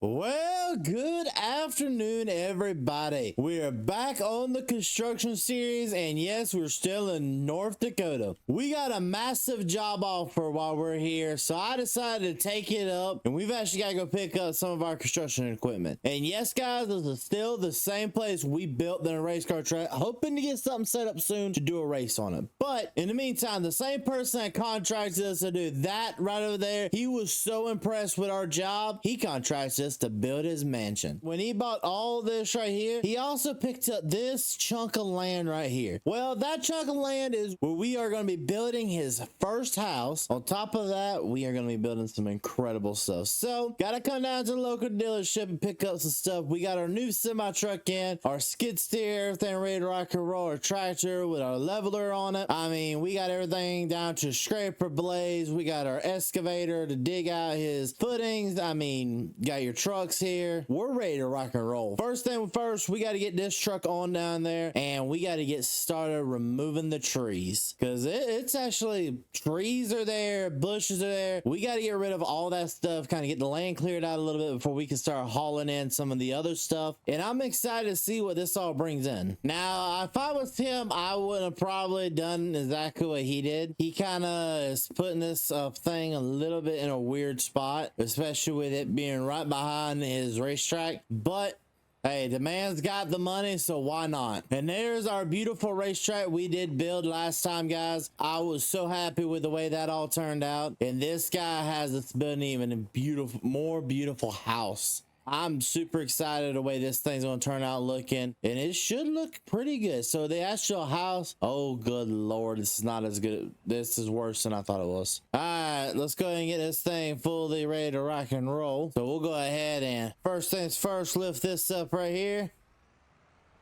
Well, good afternoon, everybody. We are back on the construction series, and yes, we're still in North Dakota. We got a massive job offer while we're here, so I decided to take it up, and we've actually got to go pick up some of our construction equipment. And yes, guys, this is still the same place we built the race car track, hoping to get something set up soon to do a race on it. But in the meantime, the same person that contracted us to do that right over there, he was so impressed with our job, he contracted us to build his mansion. When he bought all this right here, he also picked up this chunk of land right here. Well, that chunk of land is where we are going to be building his first house. On top of that, we are going to be building some incredible stuff. So, gotta come down to the local dealership and pick up some stuff. We got our new semi truck in, our skid steer, everything ready to rock and roll, our tractor with our leveler on it. I mean, we got everything down to scraper blades. We got our excavator to dig out his footings. I mean, got your trucks here. We're ready to rock and roll. First thing first, we got to get this truck on down there, and we got to get started removing the trees, because it's actually, trees are there, bushes are there. We got to get rid of all that stuff, kind of get the land cleared out a little bit before we can start hauling in some of the other stuff. And I'm excited to see what this all brings in. Now, if I was him, I would have probably done exactly what he did. He kind of is putting this thing a little bit in a weird spot, especially with it being right behind his racetrack. But hey, the man's got the money, so why not? And there's our beautiful racetrack we did build last time, guys. I was so happy with the way that all turned out. And this guy has us building even a beautiful, more beautiful house. I'm super excited the way this thing's gonna turn out looking, and it should look pretty good. So the actual house, oh good lord, this is not as good. This is worse than I thought it was. All right, let's go ahead and get this thing fully ready to rock and roll. So we'll go ahead and first things first, lift this up right here,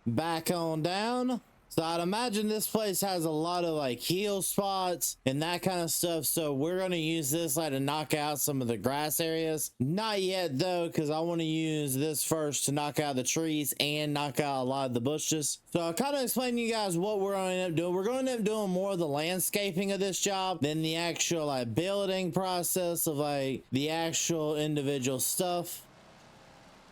back on down. So I'd imagine this place has a lot of like heel spots and that kind of stuff. So we're going to use this like to knock out some of the grass areas. Not yet though, because I want to use this first to knock out the trees and knock out a lot of the bushes. So I'll kind of explain to you guys what we're going to end up doing. We're going to end up doing more of the landscaping of this job than the actual like building process of like the actual individual stuff.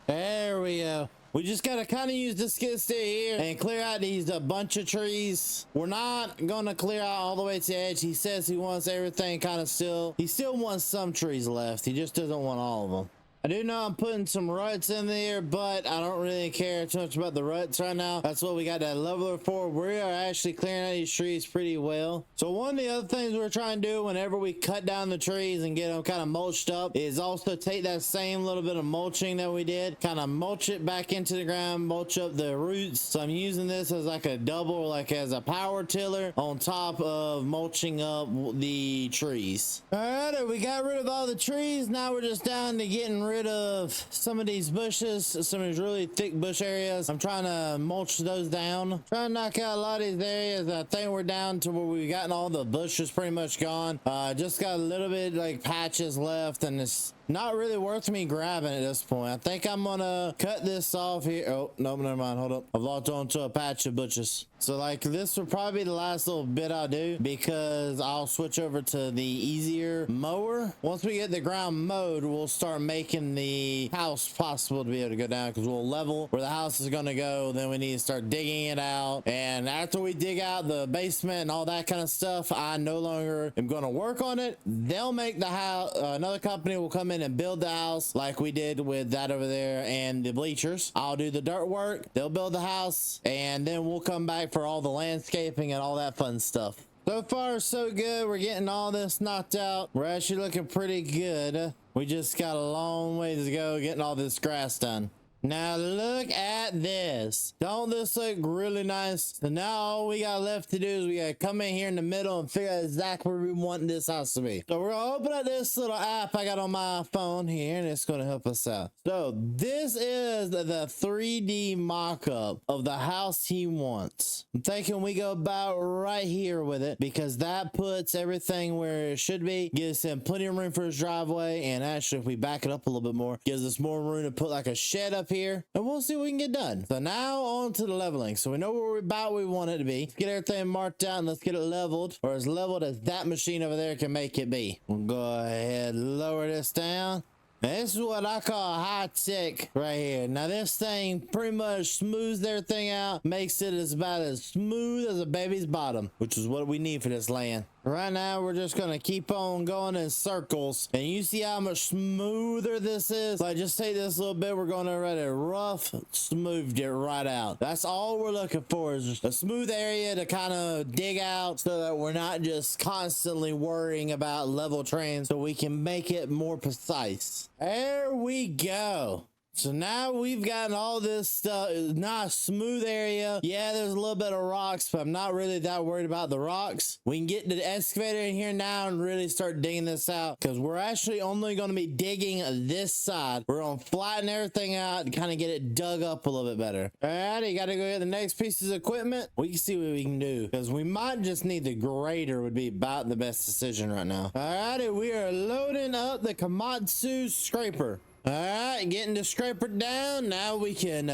There we go. We just got to kind of use the skid steer here and clear out these bunch of trees. We're not going to clear out all the way to the edge. He says he wants everything kind of still. He still wants some trees left. He just doesn't want all of them. I do know I'm putting some ruts in there, but I don't really care too much about the ruts right now. That's what we got that leveler for. We are actually clearing out these trees pretty well. So one of the other things we're trying to do whenever we cut down the trees and get them kind of mulched up is also take that same little bit of mulching that we did, kind of mulch it back into the ground, mulch up the roots. So I'm using this as like a double, like as a power tiller on top of mulching up the trees. All right, we got rid of all the trees. Now we're just down to getting rid of some of these bushes, some of these really thick bush areas. I'm trying to mulch those down, trying to knock out a lot of these areas. I think we're down to where we've gotten all the bushes pretty much gone. Just got a little bit like patches left, and it's not really worth me grabbing at this point. I think I'm gonna cut this off here. Oh no, never mind, hold up, I've locked onto a patch of bushes. So like this will probably be the last little bit I'll do, because I'll switch over to the easier mower. Once we get the ground mowed, we'll start making the house possible to be able to go down, because we'll level where the house is going to go. Then we need to start digging it out, and after we dig out the basement and all that kind of stuff, I no longer am going to work on it. They'll make the house. Another company will come in and build the house like we did with that over there and the bleachers. I'll do the dirt work, they'll build the house, and then we'll come back for all the landscaping and all that fun stuff. So far so good. We're getting all this knocked out. We're actually looking pretty good. We just got a long way to go getting all this grass done. Now look at this. Don't this look really nice? So now all we got left to do is we gotta come in here in the middle and figure out exactly where we want this house to be. So we're gonna open up this little app I got on my phone here, and it's gonna help us out. So this is the 3D mock-up of the house he wants. I'm thinking we go about right here with it, because that puts everything where it should be, gives him plenty of room for his driveway, and actually if we back it up a little bit more, gives us more room to put like a shed up here, and we'll see what we can get done. So now on to the leveling. So we know where we want it to be. Let's get everything marked out and let's get it leveled, or as leveled as that machine over there can make it be. We'll go ahead and lower this down. This is what I call high tech right here. Now this thing pretty much smooths everything out, makes it about as smooth as a baby's bottom, which is what we need for this land. Right now we're just gonna keep on going in circles, and you see how much smoother this is. Like, just take this little bit, we're gonna let it rough, smoothed it right out. That's all we're looking for, is just a smooth area to kind of dig out, so that we're not just constantly worrying about level terrain, so we can make it more precise. There we go. So now we've gotten all this stuff. Nice smooth area. Yeah, there's a little bit of rocks, but I'm not really that worried about the rocks. We can get the excavator in here now and really start digging this out, because we're actually only going to be digging this side. We're going to flatten everything out and kind of get it dug up a little bit better. All right, you got to go get the next pieces of equipment. We can see what we can do, because we might just need the grader. Would be about the best decision right now. All righty, we are loading up the Komatsu scraper. All right, getting the scraper down. Now we can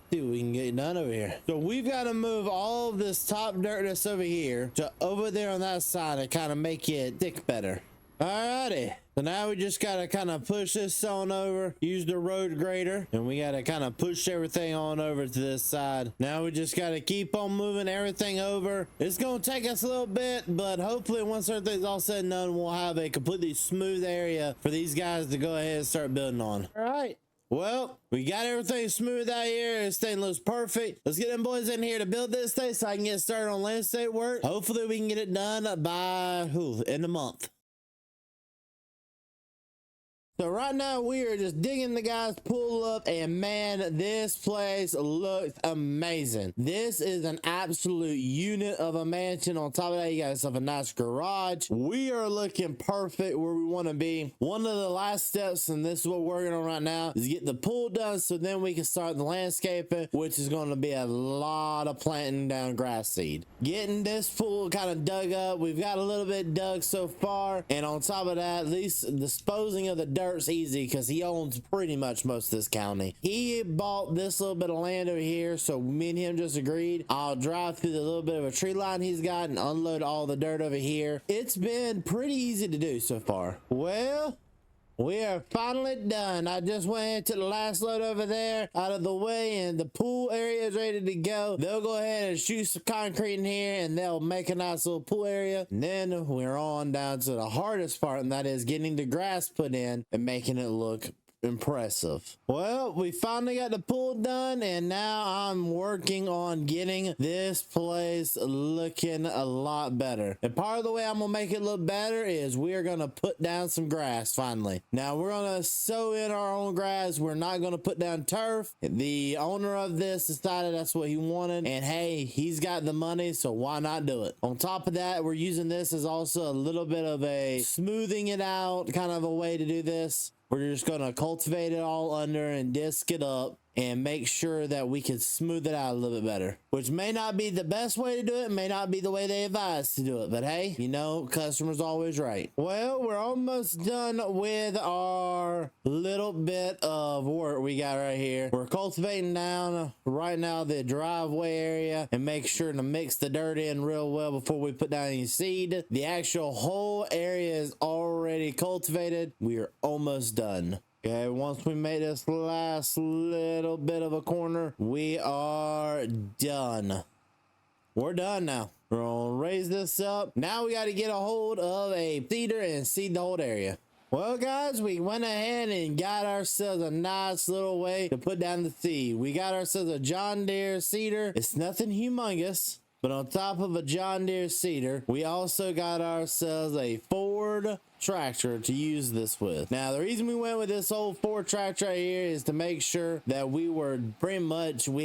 see what we can get done over here. So we've got to move all of this top dirt that's over here to over there on that side and kind of make it stick better. Alrighty, so now we just gotta kind of push this on over, use the road grader, and we gotta kind of push everything on over to this side. Now we just gotta keep on moving everything over. It's gonna take us a little bit, but hopefully once everything's all said and done, we'll have a completely smooth area for these guys to go ahead and start building on. All right. Well, we got everything smooth out here. This thing looks perfect. Let's get them boys in here to build this thing so I can get started on landscape work. Hopefully we can get it done by end of month. So right now we are just digging the guy's pool up, and man, this place looks amazing. This is an absolute unit of a mansion. On top of that, you got yourself a nice garage. We are looking perfect where we want to be. One of the last steps, and this is what we're working on right now, is get the pool done, so then we can start the landscaping, which is going to be a lot of planting down grass seed. Getting this pool kind of dug up. We've got a little bit dug so far, and on top of that, at least disposing of the dirt's easy, because he owns pretty much most of this county. He bought this little bit of land over here, so me and him just agreed I'll drive through the little bit of a tree line he's got and unload all the dirt over here. It's been pretty easy to do so far. Well, we are finally done. I just went into the last load over there out of the way, and the pool area is ready to go. They'll go ahead and shoot some concrete in here, and they'll make a nice little pool area. And then we're on down to the hardest part, and that is getting the grass put in and making it look impressive. Well, we finally got the pool done, and now I'm working on getting this place looking a lot better. And part of the way I'm gonna make it look better is we're gonna put down some grass finally. Now we're gonna sow in our own grass. We're not gonna put down turf. The owner of this decided that's what he wanted, and hey, he's got the money, so why not do it? On top of that, we're using this as also a little bit of a smoothing it out kind of a way to do this. We're just going to cultivate it all under and disc it up and make sure that we can smooth it out a little bit better, which may not be the best way to do it, may not be the way they advise to do it, but hey, you know, customers always right. Well, we're almost done with our little bit of work we got right here. We're cultivating down right now the driveway area and make sure to mix the dirt in real well before we put down any seed. The actual whole area is already cultivated. We are almost done. Okay, once we made this last little bit of a corner, we are done. We're done now. We're gonna raise this up. Now we got to get a hold of a seeder and seed the whole area. Well, guys, we went ahead and got ourselves a nice little way to put down the seed. We got ourselves a John Deere seeder. It's nothing humongous, but on top of a John Deere seeder, we also got ourselves a Ford tractor to use this with. Now, the reason we went with this old Ford tractor right here is to make sure that we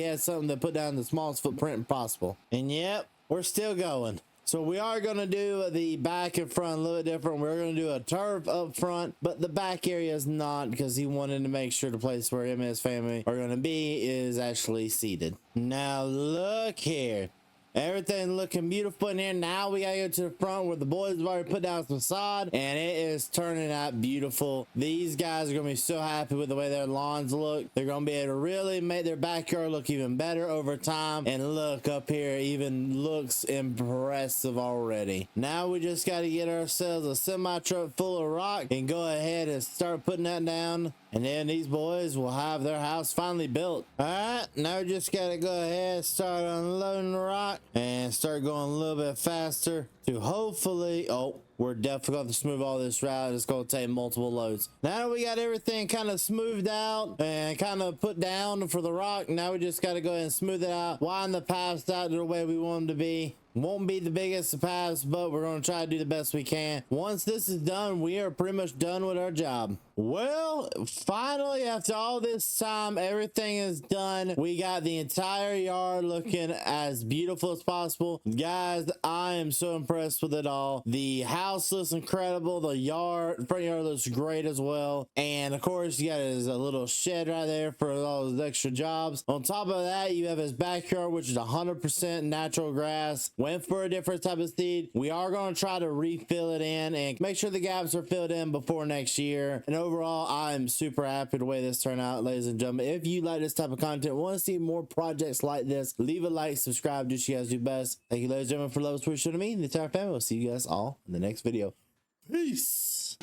had something to put down the smallest footprint possible. And yep, we're still going. So we are going to do the back and front a little bit different. We're going to do a turf up front, but the back area is not, because he wanted to make sure the place where him and his family are going to be is actually seated. Now look here. Everything looking beautiful in here. Now we gotta go to the front where the boys have already put down some sod, and it is turning out beautiful. These guys are gonna be so happy with the way their lawns look. They're gonna be able to really make their backyard look even better over time. And look up here, even looks impressive already. Now we just gotta get ourselves a semi truck full of rock and go ahead and start putting that down. And then these boys will have their house finally built. All right, now we just gotta go ahead and start unloading the rock and start going a little bit faster to hopefully, oh, we're definitely going to smooth all this route. It's going to take multiple loads. Now that we got everything kind of smoothed out and kind of put down for the rock, now we just got to go ahead and smooth it out, widen the paths out the way we want them to be. Won't be the biggest of paths, but we're going to try to do the best we can. Once this is done, we are pretty much done with our job. Well, finally, after all this time, everything is done. We got the entire yard looking as beautiful as possible. Guys, I am so impressed with it all. The house looks incredible. The front yard looks great as well. And of course, you got his little shed right there for all those extra jobs. On top of that, you have his backyard, which is 100% natural grass. Went for a different type of seed. We are going to try to refill it in and make sure the gaps are filled in before next year. And overall, I am super happy the way this turned out, ladies and gentlemen. If you like this type of content, want to see more projects like this, leave a like, subscribe, do what you guys do best. Thank you, ladies and gentlemen, for love, support, to me, and the entire family. We'll see you guys all in the next video. Peace.